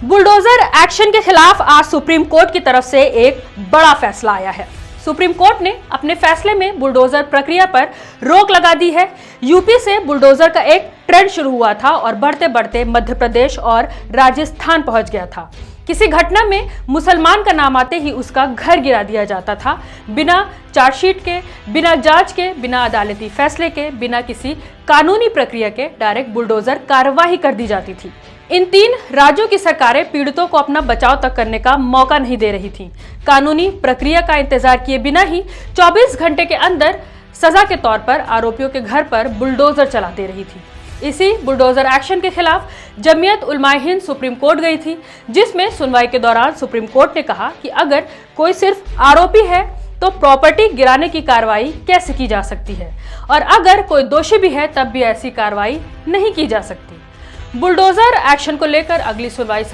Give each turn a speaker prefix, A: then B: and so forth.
A: Bulldozer action के खिलाफ आज सुप्रीम कोर्ट की तरफ से एक बड़ा फैसला आया है। सुप्रीम कोर्ट ने अपने फैसले में बुलडोजर प्रक्रिया पर रोक लगा दी है। यूपी से बुलडोजर का एक ट्रेंड शुरू हुआ था और बढ़ते बढ़ते मध्य प्रदेश और राजस्थान पहुंच गया था। किसी घटना में मुसलमान का नाम आते ही उसका घर गिरा दिया जाता था। बिना चार्जशीट के, बिना जांच के, बिना अदालती फैसले के, बिना किसी कानूनी प्रक्रिया के डायरेक्ट बुलडोजर कार्यवाही कर दी जाती थी। इन 3 राज्यों की सरकारें पीड़ितों को अपना बचाव तक करने का मौका नहीं दे रही थीं। कानूनी प्रक्रिया का इंतजार किए बिना ही 24 घंटे के अंदर सजा के तौर पर आरोपियों के घर पर बुलडोजर चला दे रही थी। इसी बुलडोजर एक्शन के खिलाफ जमीयत उलमाए हिंद सुप्रीम कोर्ट गई थी, जिसमें सुनवाई के दौरान सुप्रीम कोर्ट ने कहा कि अगर कोई सिर्फ आरोपी है तो प्रॉपर्टी गिराने की कार्रवाई कैसे की जा सकती है, और अगर कोई दोषी भी है तब भी ऐसी कार्रवाई नहीं की जा सकती। बुलडोजर एक्शन को लेकर अगली सुनवाई